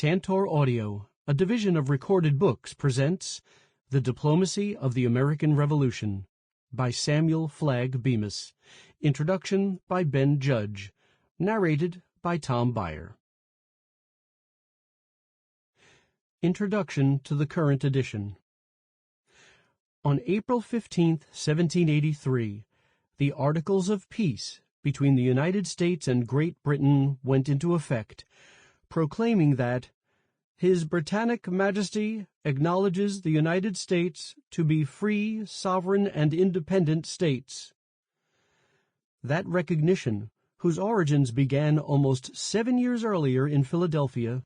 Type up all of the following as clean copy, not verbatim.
Tantor Audio, a division of Recorded Books, presents The Diplomacy of the American Revolution by Samuel Flagg Bemis. Introduction by Ben Judge. Narrated by Tom Beyer. Introduction to the current edition. On April 15, 1783, the Articles of Peace between the United States and Great Britain went into effect, proclaiming that His Britannic Majesty acknowledges the United States to be free, sovereign, and independent states. That recognition, whose origins began almost 7 years earlier in Philadelphia,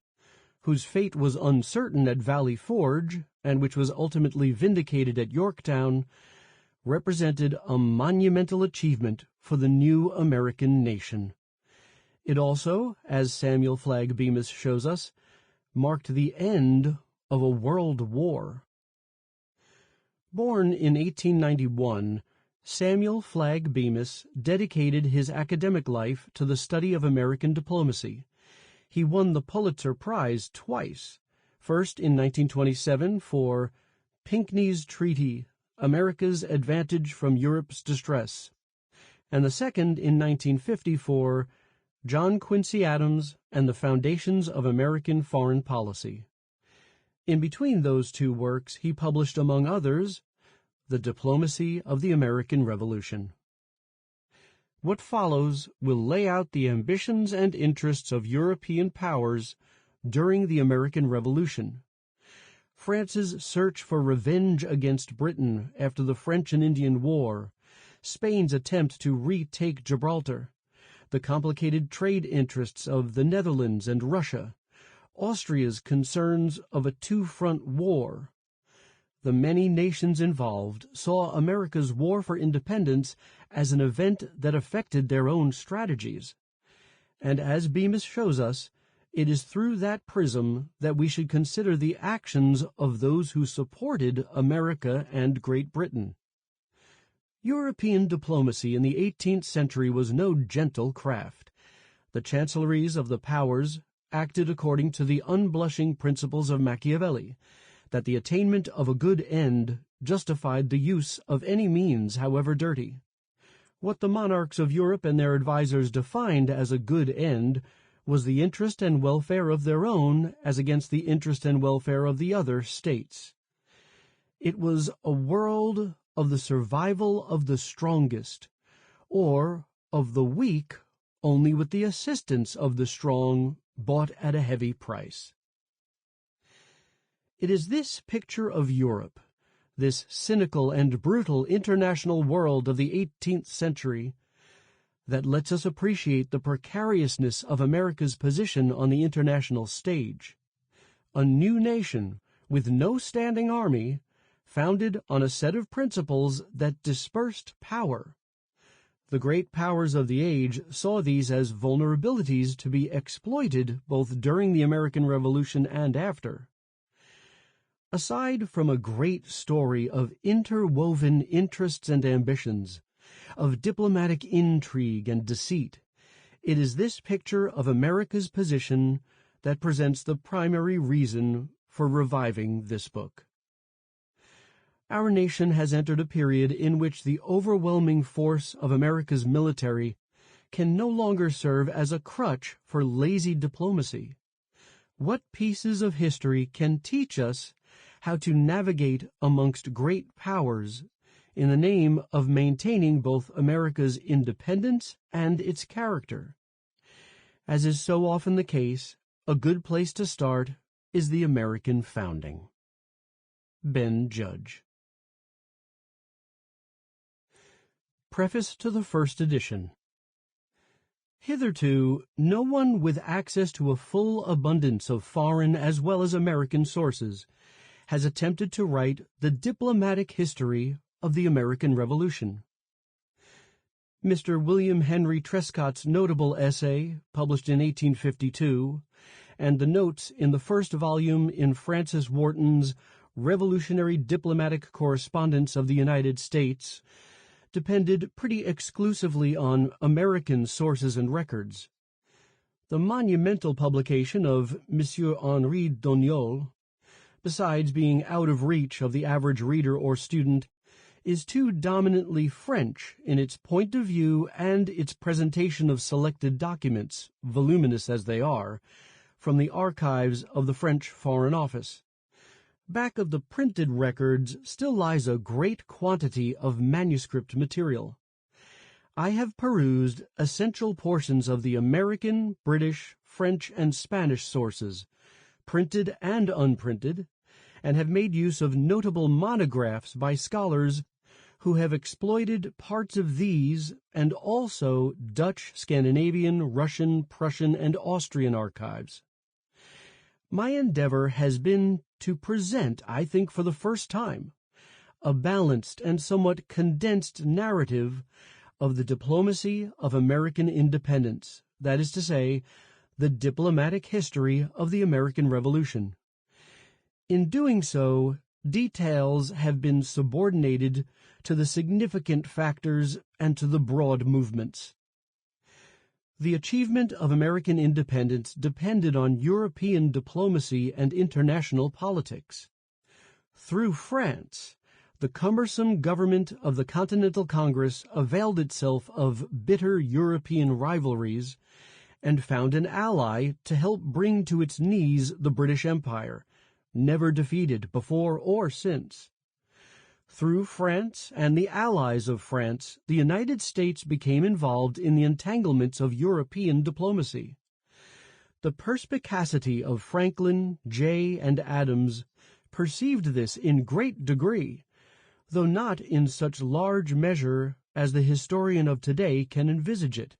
whose fate was uncertain at Valley Forge, and which was ultimately vindicated at Yorktown, represented a monumental achievement for the new American nation. It also, as Samuel Flagg Bemis shows us, marked the end of a world war. Born in 1891, Samuel Flagg Bemis dedicated his academic life to the study of American diplomacy. He won the Pulitzer Prize twice, first in 1927 for Pinckney's Treaty, America's Advantage from Europe's Distress, and the second in 1950 for John Quincy Adams and the Foundations of American Foreign Policy. In between those two works, he published, among others, The Diplomacy of the American Revolution. What follows will lay out the ambitions and interests of European powers during the American Revolution. France's search for revenge against Britain after the French and Indian War, Spain's attempt to retake Gibraltar, the complicated trade interests of the Netherlands and Russia, Austria's concerns of a two-front war. The many nations involved saw America's war for independence as an event that affected their own strategies. And as Bemis shows us, it is through that prism that we should consider the actions of those who supported America and Great Britain. European diplomacy in the 18th century was no gentle craft. The chancelleries of the powers acted according to the unblushing principles of Machiavelli, that the attainment of a good end justified the use of any means, however dirty. What the monarchs of Europe and their advisers defined as a good end was the interest and welfare of their own as against the interest and welfare of the other states. It was a world of the survival of the strongest, or of the weak only with the assistance of the strong, bought at a heavy price. It is this picture of Europe, this cynical and brutal international world of the 18th century, that lets us appreciate the precariousness of America's position on the international stage. A new nation with no standing army, founded on a set of principles that dispersed power. The great powers of the age saw these as vulnerabilities to be exploited both during the American Revolution and after. Aside from a great story of interwoven interests and ambitions, of diplomatic intrigue and deceit, it is this picture of America's position that presents the primary reason for reviving this book. Our nation has entered a period in which the overwhelming force of America's military can no longer serve as a crutch for lazy diplomacy. What pieces of history can teach us how to navigate amongst great powers in the name of maintaining both America's independence and its character? As is so often the case, a good place to start is the American founding. Ben Judge. Preface to the first edition. Hitherto, no one with access to a full abundance of foreign as well as American sources has attempted to write the diplomatic history of the American Revolution. Mr. William Henry Trescott's notable essay, published in 1852, and the notes in the first volume in Francis Wharton's Revolutionary Diplomatic Correspondence of the United States, depended pretty exclusively on American sources and records. The monumental publication of Monsieur Henri Doniol, besides being out of reach of the average reader or student, is too dominantly French in its point of view and its presentation of selected documents, voluminous as they are, from the archives of the French Foreign Office. Back of the printed records still lies a great quantity of manuscript material. I have perused essential portions of the American, British, French, and Spanish sources, printed and unprinted, and have made use of notable monographs by scholars who have exploited parts of these and also Dutch, Scandinavian, Russian, Prussian, and Austrian archives. My endeavor has been to present, I think for the first time, a balanced and somewhat condensed narrative of the diplomacy of American independence, that is to say, the diplomatic history of the American Revolution. In doing so, details have been subordinated to the significant factors and to the broad movements. The achievement of American independence depended on European diplomacy and international politics. Through France, the cumbersome government of the Continental Congress availed itself of bitter European rivalries and found an ally to help bring to its knees the British Empire, never defeated before or since. Through France and the allies of France, the United States became involved in the entanglements of European diplomacy. The perspicacity of Franklin, Jay, and Adams perceived this in great degree, though not in such large measure as the historian of today can envisage it.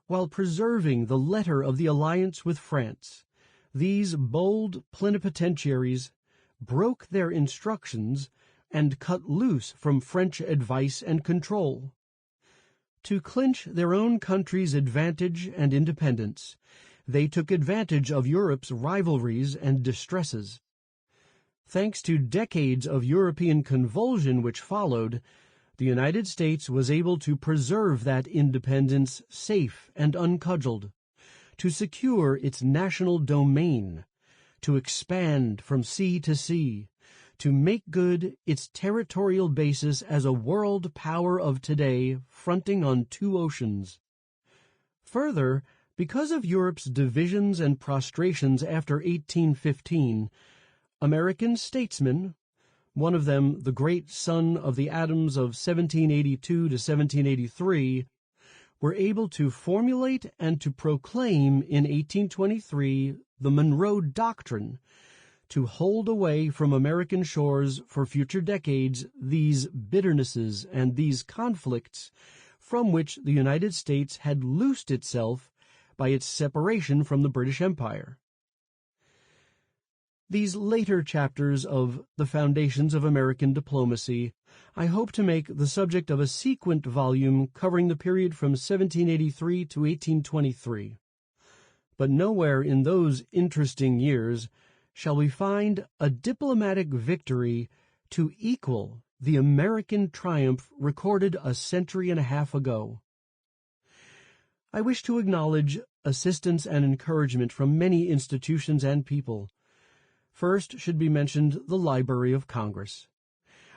While preserving the letter of the alliance with France, these bold plenipotentiaries broke their instructions and cut loose from French advice and control. To clinch their own country's advantage and independence, they took advantage of Europe's rivalries and distresses. Thanks to decades of European convulsion which followed, the United States was able to preserve that independence safe and uncudgeled, to secure its national domain, to expand from sea to sea, to make good its territorial basis as a world power of today fronting on two oceans. Further, because of Europe's divisions and prostrations after 1815, American statesmen, one of them the great son of the Adams of 1782 to 1783, were able to formulate and to proclaim in 1823 the Monroe Doctrine, to hold away from American shores for future decades these bitternesses and these conflicts from which the United States had loosed itself by its separation from the British Empire. These later chapters of The Foundations of American Diplomacy I hope to make the subject of a sequent volume covering the period from 1783 to 1823. But nowhere in those interesting years shall we find a diplomatic victory to equal the American triumph recorded a century and a half ago. I wish to acknowledge assistance and encouragement from many institutions and people. First should be mentioned the Library of Congress.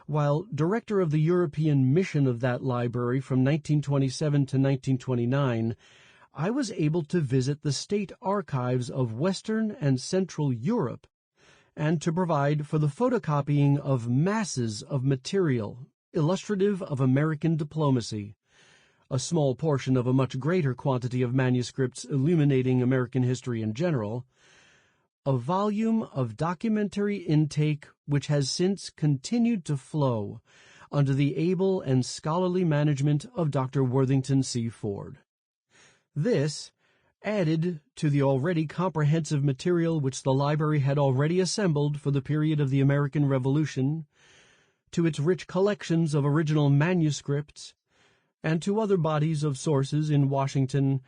While director of the European mission of that library from 1927 to 1929, I was able to visit the state archives of Western and Central Europe and to provide for the photocopying of masses of material illustrative of American diplomacy, a small portion of a much greater quantity of manuscripts illuminating American history in general, a volume of documentary intake which has since continued to flow under the able and scholarly management of Dr. Worthington C. Ford. This, added to the already comprehensive material which the library had already assembled for the period of the American Revolution, to its rich collections of original manuscripts, and to other bodies of sources in Washington,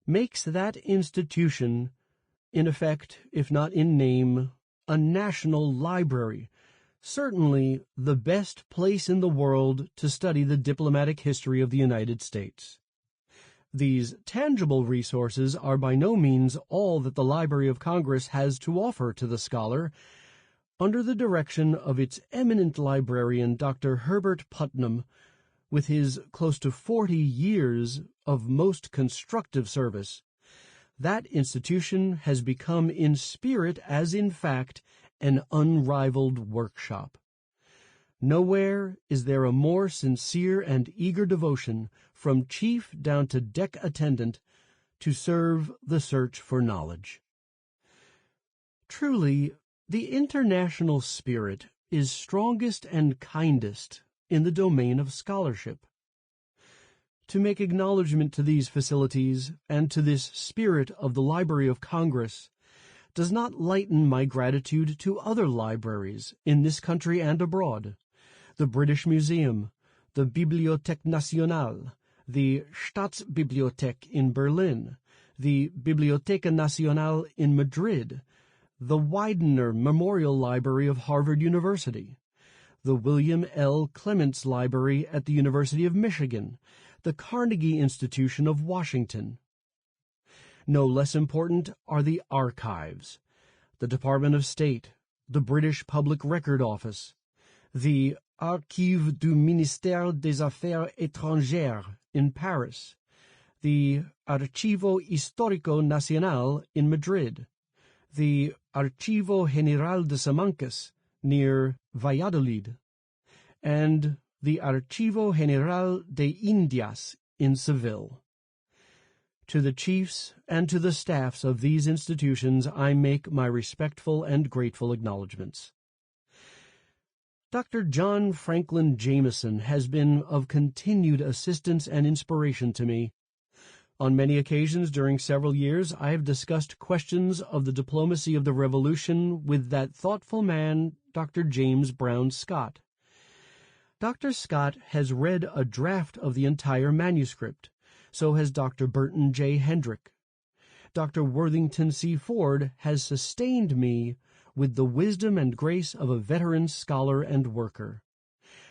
makes that institution, in effect, if not in name, a national library, certainly the best place in the world to study the diplomatic history of the United States. These tangible resources are by no means all that the Library of Congress has to offer to the scholar. Under the direction of its eminent librarian, Dr. Herbert Putnam, with his close to 40 years of most constructive service, that institution has become in spirit as in fact an unrivaled workshop. Nowhere is there a more sincere and eager devotion, from chief down to deck attendant, to serve the search for knowledge. Truly, the international spirit is strongest and kindest in the domain of scholarship. To make acknowledgment to these facilities and to this spirit of the Library of Congress does not lighten my gratitude to other libraries in this country and abroad: the British Museum, the Bibliothèque Nationale, the Staatsbibliothek in Berlin, the Biblioteca Nacional in Madrid, the Widener Memorial Library of Harvard University, the William L. Clements Library at the University of Michigan, the Carnegie Institution of Washington. No less important are the archives, the Department of State, the British Public Record Office, the Archives du Ministère des Affaires étrangères in Paris, the Archivo Histórico Nacional in Madrid, the Archivo General de Simancas near Valladolid, and the Archivo General de Indias in Seville. To the chiefs and to the staffs of these institutions I make my respectful and grateful acknowledgments. Dr. John Franklin Jameson has been of continued assistance and inspiration to me. On many occasions during several years I have discussed questions of the diplomacy of the Revolution with that thoughtful man, Dr. James Brown Scott. Dr. Scott has read a draft of the entire manuscript. So has Dr. Burton J. Hendrick. Dr. Worthington C. Ford has sustained me with the wisdom and grace of a veteran scholar and worker.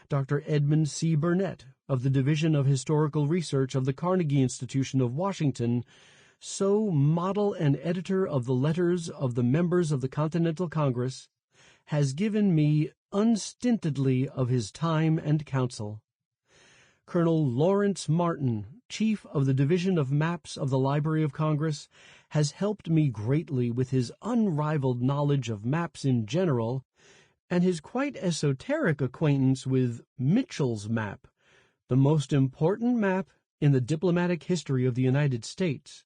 Dr. Edmund C. Burnett, of the Division of Historical Research of the Carnegie Institution of Washington, so model and editor of the letters of the members of the Continental Congress, has given me unstintedly of his time and counsel. Colonel Lawrence Martin, Chief of the Division of Maps of the Library of Congress, has helped me greatly with his unrivaled knowledge of maps in general and his quite esoteric acquaintance with Mitchell's map, the most important map in the diplomatic history of the United States.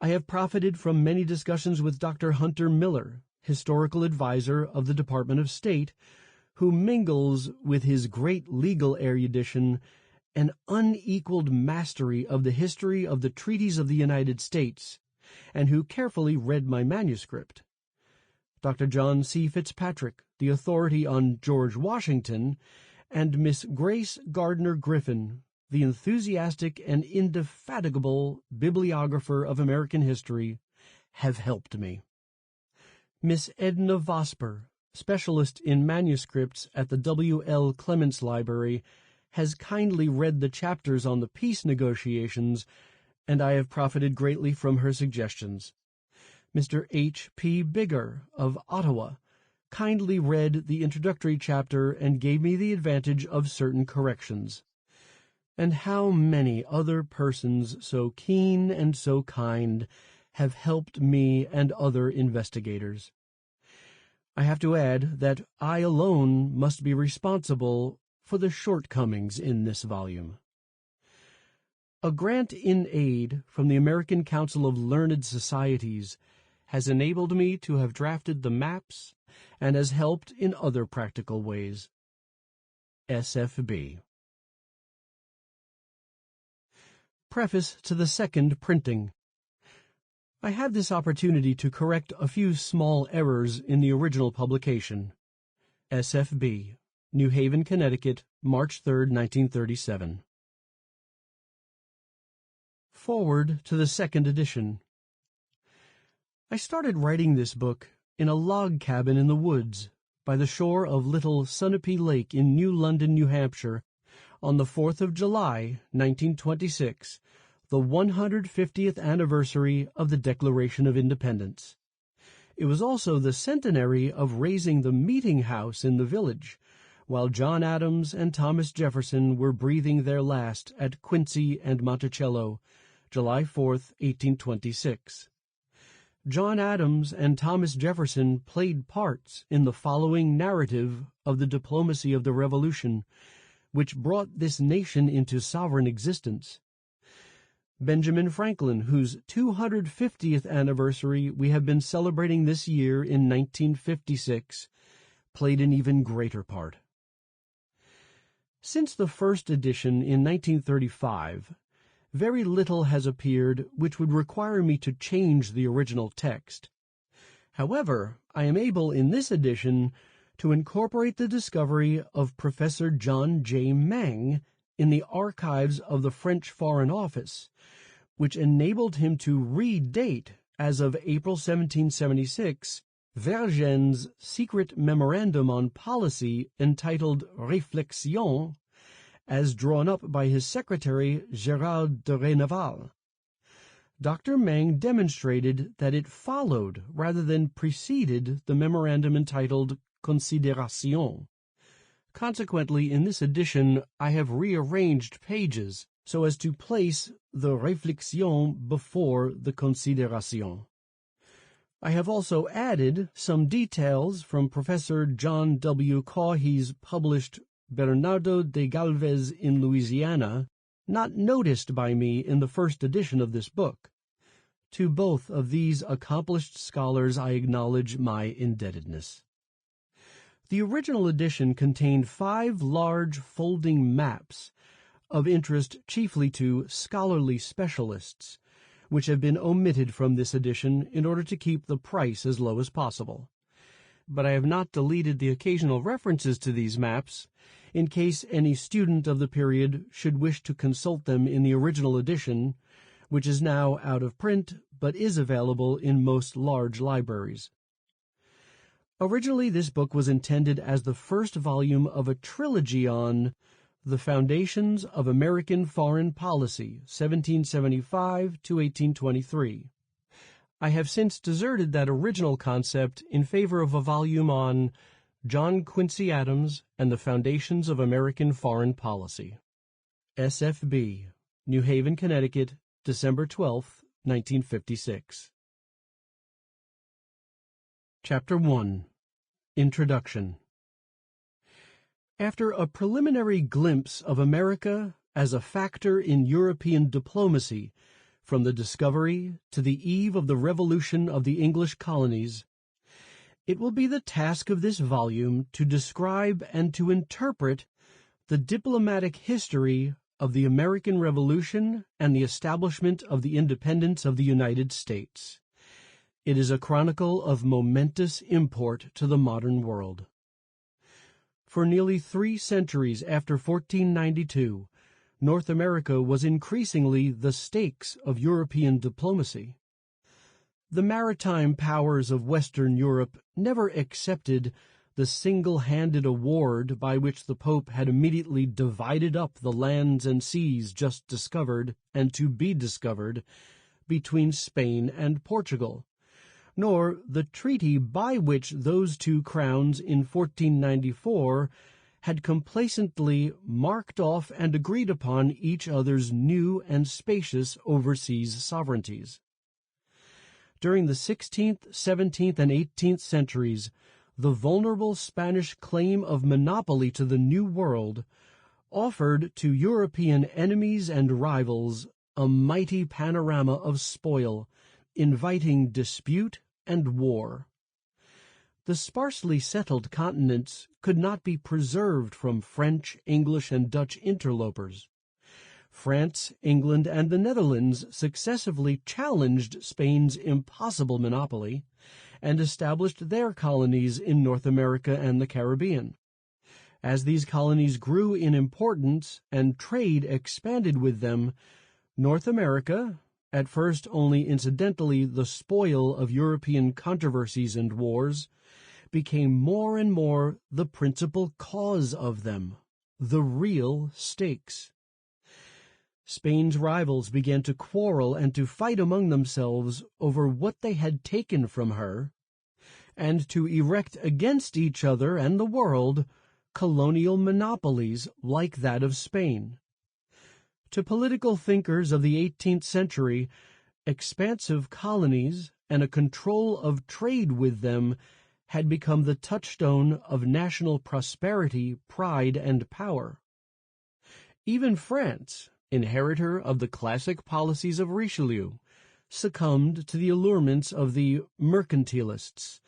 I have profited from many discussions with Dr. Hunter Miller, historical advisor of the Department of State, who mingles with his great legal erudition an unequaled mastery of the history of the treaties of the United States, and who carefully read my manuscript. Dr. John C. Fitzpatrick, the authority on George Washington, and Miss Grace Gardner Griffin, the enthusiastic and indefatigable bibliographer of American history, have helped me. Miss Edna Vosper, specialist in manuscripts at the W. L. Clements Library, has kindly read the chapters on the peace negotiations, and I have profited greatly from her suggestions. Mr. H. P. Bigger of Ottawa kindly read the introductory chapter and gave me the advantage of certain corrections. And how many other persons so keen and so kind have helped me and other investigators. I have to add that I alone must be responsible for the shortcomings in this volume. A grant in aid from the American Council of Learned Societies has enabled me to have drafted the maps and has helped in other practical ways. SFB. Preface to the second printing. I had this opportunity to correct a few small errors in the original publication. SFB, New Haven, Connecticut, March 3, 1937. Forward to the second edition. I started writing this book in a log cabin in the woods by the shore of Little Sunapee Lake in New London, New Hampshire, on the 4th of July, 1926, the 150th anniversary of the Declaration of Independence. It was also the centenary of raising the meeting house in the village, while John Adams and Thomas Jefferson were breathing their last at Quincy and Monticello, July 4, 1826. John Adams and Thomas Jefferson played parts in the following narrative of the diplomacy of the Revolution, which brought this nation into sovereign existence. Benjamin Franklin, whose 250th anniversary we have been celebrating this year in 1956, played an even greater part. Since the first edition in 1935, very little has appeared which would require me to change the original text. However, I am able in this edition to incorporate the discovery of Professor John J. Mang in the archives of the French Foreign Office, which enabled him to redate, as of April 1776, Vergennes' secret memorandum on policy entitled Réflexions, as drawn up by his secretary Gérard de Reneval. Dr. Mang demonstrated that it followed rather than preceded the memorandum entitled Considération. Consequently, in this edition, I have rearranged pages so as to place the Réflexions before the Considération. I have also added some details from Professor John W. Caughey's published Bernardo de Galvez in Louisiana, not noticed by me in the first edition of this book. To both of these accomplished scholars I acknowledge my indebtedness. The original edition contained 5 large folding maps of interest chiefly to scholarly specialists, which have been omitted from this edition in order to keep the price as low as possible. But I have not deleted the occasional references to these maps, in case any student of the period should wish to consult them in the original edition, which is now out of print but is available in most large libraries. Originally, this book was intended as the first volume of a trilogy on The Foundations of American Foreign Policy, 1775 to 1823. I have since deserted that original concept in favor of a volume on John Quincy Adams and the Foundations of American Foreign Policy. SFB, New Haven, Connecticut, December 12, 1956. Chapter 1. Introduction. After a preliminary glimpse of America as a factor in European diplomacy from the discovery to the eve of the revolution of the English colonies, it will be the task of this volume to describe and to interpret the diplomatic history of the American Revolution and the establishment of the independence of the United States. It is a chronicle of momentous import to the modern world. For nearly 3 centuries after 1492, North America was increasingly the stakes of European diplomacy. The maritime powers of Western Europe never accepted the single-handed award by which the Pope had immediately divided up the lands and seas just discovered and to be discovered between Spain and Portugal, nor the treaty by which those 2 crowns in 1494 had complacently marked off and agreed upon each other's new and spacious overseas sovereignties. During the 16th, 17th, and 18th centuries, the vulnerable Spanish claim of monopoly to the New World offered to European enemies and rivals a mighty panorama of spoil, inviting dispute and war. The sparsely settled continents could not be preserved from French, English, and Dutch interlopers. France, England, and the Netherlands successively challenged Spain's impossible monopoly and established their colonies in North America and the Caribbean. As these colonies grew in importance and trade expanded with them, North America, at first only incidentally the spoil of European controversies and wars, became more and more the principal cause of them, the real stakes. Spain's rivals began to quarrel and to fight among themselves over what they had taken from her, and to erect against each other and the world colonial monopolies like that of Spain. To political thinkers of the 18th century, expansive colonies and a control of trade with them had become the touchstone of national prosperity, pride, and power. Even France, inheritor of the classic policies of Richelieu, succumbed to the allurements of the mercantilists,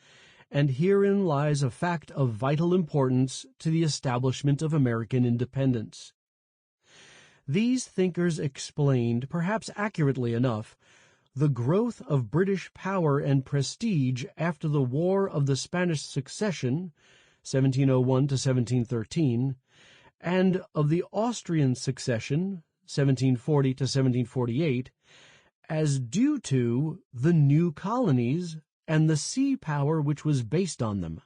and herein lies a fact of vital importance to the establishment of American independence. These thinkers explained, perhaps accurately enough, the growth of British power and prestige after the War of the Spanish Succession, 1701 to 1713, and of the Austrian Succession, 1740 to 1748, as due to the new colonies and the sea power which was based on them.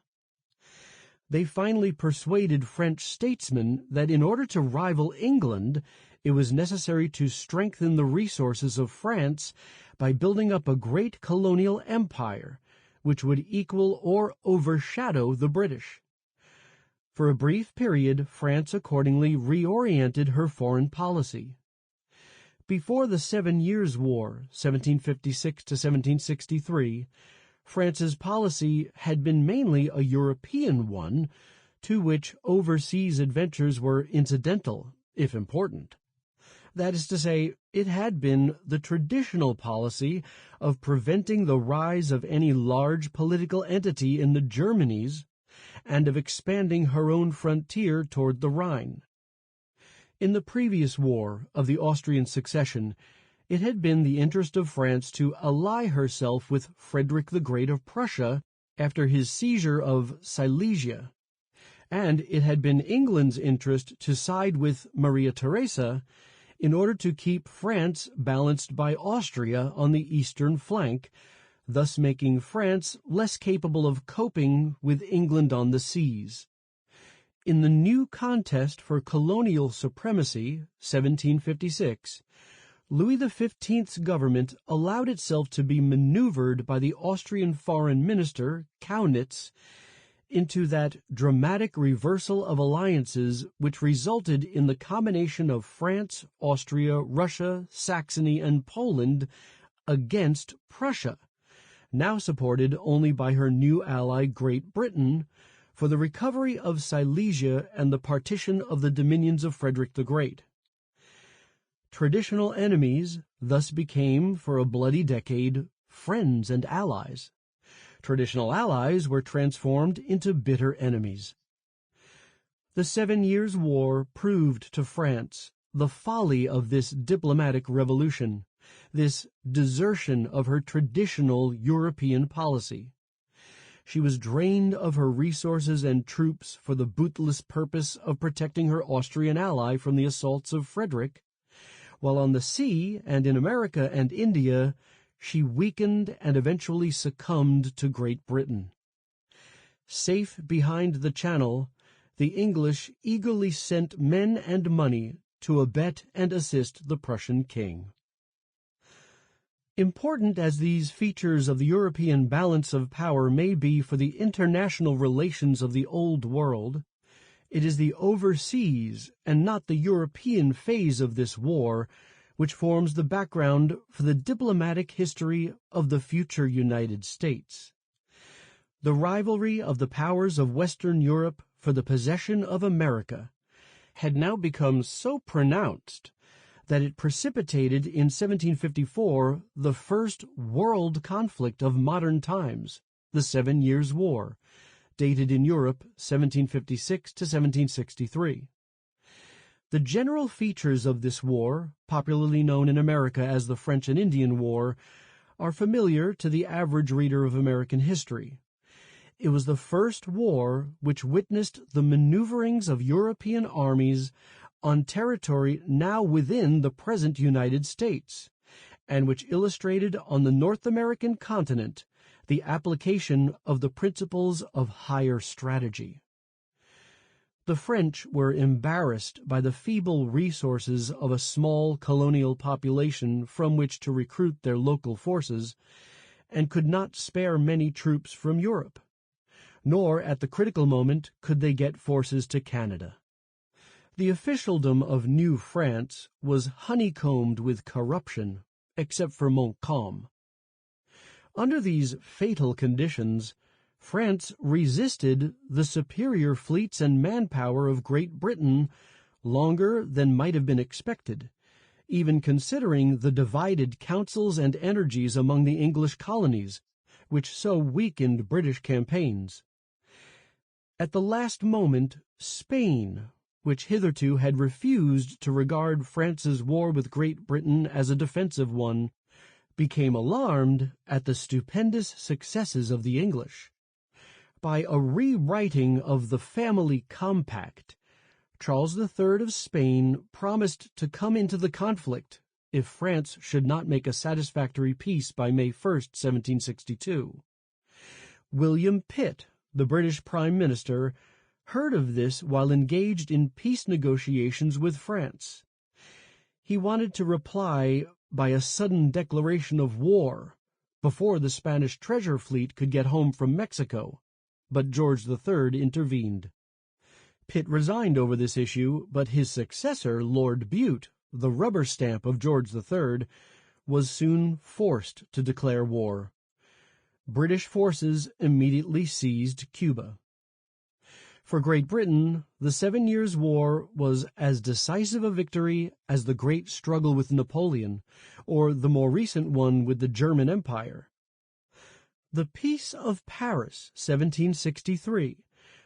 They finally persuaded French statesmen that in order to rival England, it was necessary to strengthen the resources of France by building up a great colonial empire, which would equal or overshadow the British. For a brief period, France accordingly reoriented her foreign policy. Before the 7 Years' War, 1756 to 1763, France's policy had been mainly a European one, to which overseas adventures were incidental, if important. That is to say, it had been the traditional policy of preventing the rise of any large political entity in the Germanies and of expanding her own frontier toward the Rhine. In the previous war of the Austrian succession, it had been the interest of France to ally herself with Frederick the Great of Prussia after his seizure of Silesia, and it had been England's interest to side with Maria Theresa in order to keep France balanced by Austria on the eastern flank, thus making France less capable of coping with England on the seas. In the new contest for colonial supremacy, 1756, Louis XV's government allowed itself to be maneuvered by the Austrian foreign minister, Kaunitz, into that dramatic reversal of alliances which resulted in the combination of France, Austria, Russia, Saxony, and Poland against Prussia, now supported only by her new ally Great Britain, for the recovery of Silesia and the partition of the dominions of Frederick the Great. Traditional enemies thus became, for a bloody decade, friends and allies. Traditional allies were transformed into bitter enemies. The 7 Years' War proved to France the folly of this diplomatic revolution, this desertion of her traditional European policy. She was drained of her resources and troops for the bootless purpose of protecting her Austrian ally from the assaults of Frederick, while on the sea and in America and India she weakened and eventually succumbed to Great Britain. Safe behind the Channel, the English eagerly sent men and money to abet and assist the Prussian king. Important as these features of the European balance of power may be for the international relations of the Old World, it is the overseas and not the European phase of this war which forms the background for the diplomatic history of the future United States. The rivalry of the powers of Western Europe for the possession of America had now become so pronounced that it precipitated in 1754 the first world conflict of modern times, the 7 Years' War, dated in Europe 1756 to 1763. The general features of this war, popularly known in America as the French and Indian War, are familiar to the average reader of American history. It was the first war which witnessed the maneuverings of European armies on territory now within the present United States, and which illustrated on the North American continent the application of the principles of higher strategy. The French were embarrassed by the feeble resources of a small colonial population from which to recruit their local forces, and could not spare many troops from Europe. Nor at the critical moment could they get forces to Canada. The officialdom of New France was honeycombed with corruption, except for Montcalm. Under these fatal conditions, France resisted the superior fleets and manpower of Great Britain longer than might have been expected, even considering the divided counsels and energies among the English colonies, which so weakened British campaigns. At the last moment, Spain, which hitherto had refused to regard France's war with Great Britain as a defensive one, became alarmed at the stupendous successes of the English. By a rewriting of the Family Compact, Charles III of Spain promised to come into the conflict if France should not make a satisfactory peace by May 1, 1762. William Pitt, the British Prime Minister, heard of this while engaged in peace negotiations with France. He wanted to reply by a sudden declaration of war before the Spanish treasure fleet could get home from Mexico, but George III intervened. Pitt resigned over this issue, but his successor, Lord Bute, the rubber stamp of George III, was soon forced to declare war. British forces immediately seized Cuba. For Great Britain, the 7 Years' War was as decisive a victory as the great struggle with Napoleon, or the more recent one with the German Empire. The Peace of Paris, 1763,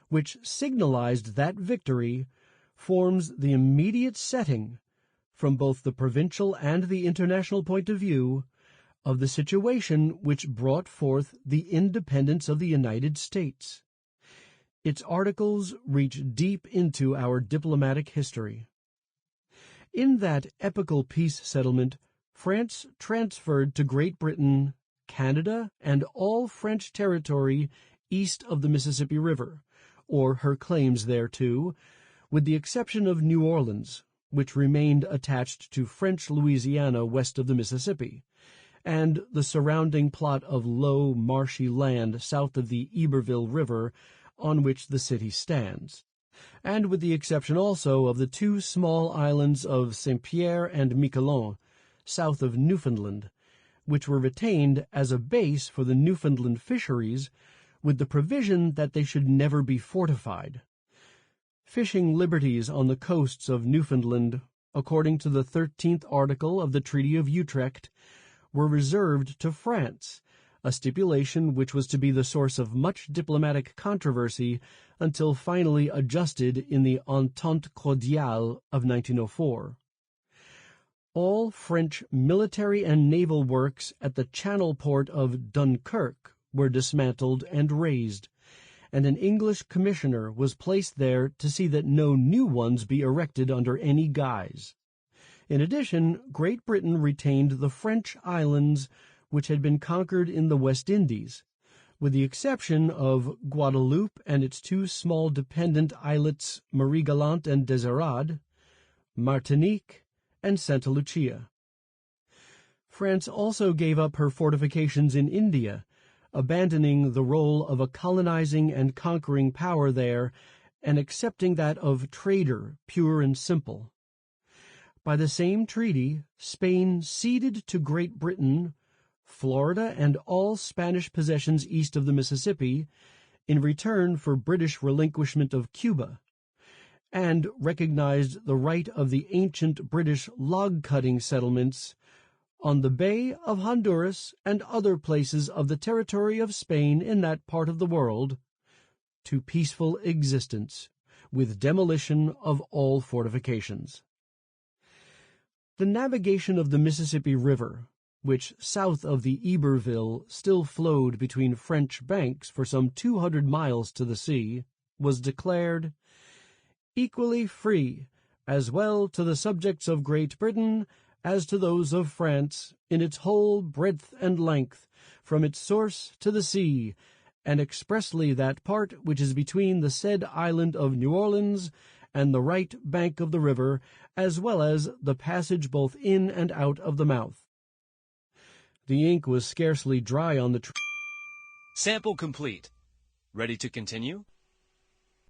which signalized that victory, forms the immediate setting, from both the provincial and the international point of view, of the situation which brought forth the independence of the United States. Its articles reach deep into our diplomatic history. In that epical peace settlement, France transferred to Great Britain Canada and all French territory east of the Mississippi River, or her claims thereto, with the exception of New Orleans, which remained attached to French Louisiana west of the Mississippi, and the surrounding plot of low, marshy land south of the Iberville River on which the city stands, and with the exception also of the two small islands of Saint-Pierre and Miquelon, south of Newfoundland, which were retained as a base for the Newfoundland fisheries, with the provision that they should never be fortified. Fishing liberties on the coasts of Newfoundland, according to the 13th article of the Treaty of Utrecht, were reserved to France, a stipulation which was to be the source of much diplomatic controversy until finally adjusted in the Entente Cordiale of 1904. All French military and naval works at the Channel port of Dunkirk were dismantled and razed, and an English commissioner was placed there to see that no new ones be erected under any guise. In addition, Great Britain retained the French islands which had been conquered in the West Indies, with the exception of Guadeloupe and its two small dependent islets Marie-Galante and Desirade, Martinique, and Santa Lucia. France also gave up her fortifications in India, abandoning the role of a colonizing and conquering power there and accepting that of trader, pure and simple. By the same treaty, Spain ceded to Great Britain Florida and all Spanish possessions east of the Mississippi in return for British relinquishment of Cuba, and recognized the right of the ancient British log-cutting settlements on the Bay of Honduras and other places of the territory of Spain in that part of the world to peaceful existence, with demolition of all fortifications. The navigation of the Mississippi River, which south of the Iberville still flowed between French banks for some 200 miles to the sea, was declared equally free, as well to the subjects of Great Britain as to those of France, in its whole breadth and length, from its source to the sea, and expressly that part which is between the said island of New Orleans and the right bank of the river, as well as the passage both in and out of the mouth. The ink was scarcely dry on the Sample complete. Ready to continue?